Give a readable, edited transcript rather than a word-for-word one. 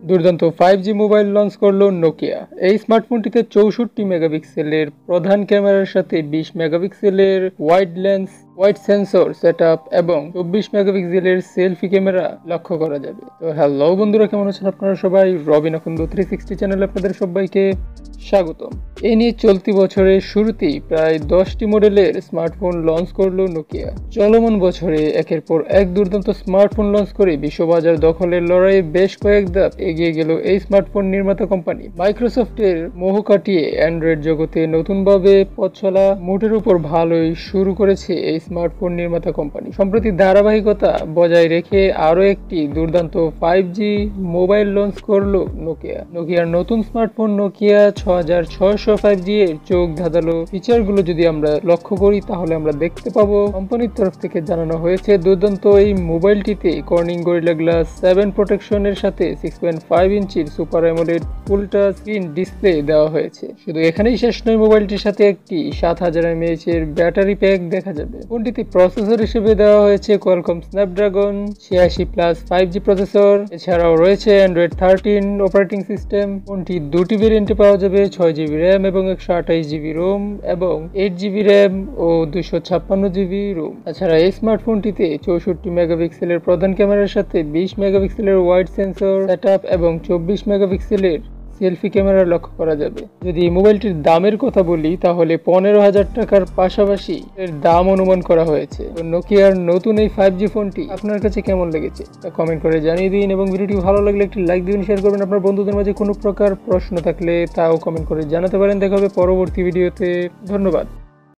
দুর্দান্ত 5G mobile launch করলো Nokia. এই স্মার্টফোনটিতে 64 মেগাপিক্সেলের প্রধান ক্যামেরার সাথে 20 মেগাপিক্সেলের ওয়াইড সেন্সর সেটআপ এবং 24 মেগাপিক্সেলের সেলফি ক্যামেরা লক্ষ্য করা যাবে। তো হ্যালো বন্ধুরা, কেমন আছেন আপনারা সবাই? রবিন আকন্দ 360 চ্যানেলে আপনাদের সবাইকে স্বাগতম। এই নিয়ে চলতি বছরের শুরুতেই প্রায় 10টি মডেলের স্মার্টফোন লঞ্চ করলো নোকিয়া। চলমান বছরে একের পর এক দুর্দান্ত স্মার্টফোন লঞ্চ করে বিশ্ববাজার দখলের লড়াইয়ে বেশ কয়েক ধাপ এগিয়ে গেল এই স্মার্টফোন নির্মাতা কোম্পানি। মাইক্রোসফটের মোহ কাটিয়ে অ্যান্ড্রয়েড জগতে নতুনভাবে পথ চলা মোটের উপর ভালোই শুরু করেছে এই স্মার্টফোন নির্মাতা কোম্পানি। সম্প্রতি ধারাবাহিকতা বজায় রেখে আরও একটি দুর্দান্ত 5G মোবাইল লঞ্চ করলো নোকিয়ার নতুন স্মার্টফোন নোকিয়া 6600 5G এর চোখ ধাঁধালো ফিচারগুলো যদি আমরা লক্ষ্য করি তাহলে আমরা দেখতে পাবো কোম্পানির তরফ থেকে জানানো হয়েছে দুর্দান্ত এই মোবাইলটিতে কর্নিং গরিলা গ্লাস 7 প্রোটেকশনের সাথে 6.5 ইঞ্চির সুপার অ্যামোলেড ফুল টাচ স্ক্রিন ডিসপ্লে দেওয়া হয়েছে। শুধু এখানেই শেষ নয়, মোবাইলটির সাথে একটি 7000 mAh এর ব্যাটারি প্যাক দেখা যাবে। ফোনটিতে প্রসেসর হিসেবে দেওয়া হয়েছে কোয়ালকম স্ন্যাপড্রাগন 86+ 5G প্রসেসর। এছাড়াও রয়েছে অ্যান্ড্রয়েড 13 অপারেটিং সিস্টেম। ফোনটি দুটি ভেরিয়েন্টে পাওয়া যাবে, 6GB র্যাম এবং 128GB রোম এবং 8GB র্যাম ও 256GB রোম। তাছাড়া এই স্মার্টফোনটিতে 64 মেগাপিক্সেলের প্রধান ক্যামেরার সাথে 20 মেগাপিক্সেলের ওয়াইড সেন্সর সেটআপ এবং 24 মেগাপিক্সেলের সেলফি ক্যামেরা লক্ষ্য করা যাবে। যদি এই মোবাইলটির দামের কথা বলি তাহলে 15,000 টাকার পাশাপাশি এর দাম অনুমান করা হয়েছে। তো নোকিয়ার নতুন এই 5G ফোনটি আপনার কাছে কেমন লেগেছে তা কমেন্ট করে জানিয়ে দিন এবং ভিডিওটি ভালো লাগলে একটি লাইক দিন, শেয়ার করবেন। আপনার বন্ধুদের মাঝে কোনো প্রকার প্রশ্ন থাকলে তাও কমেন্ট করে জানাতে পারেন। দেখা হবে পরবর্তী ভিডিওতে। ধন্যবাদ।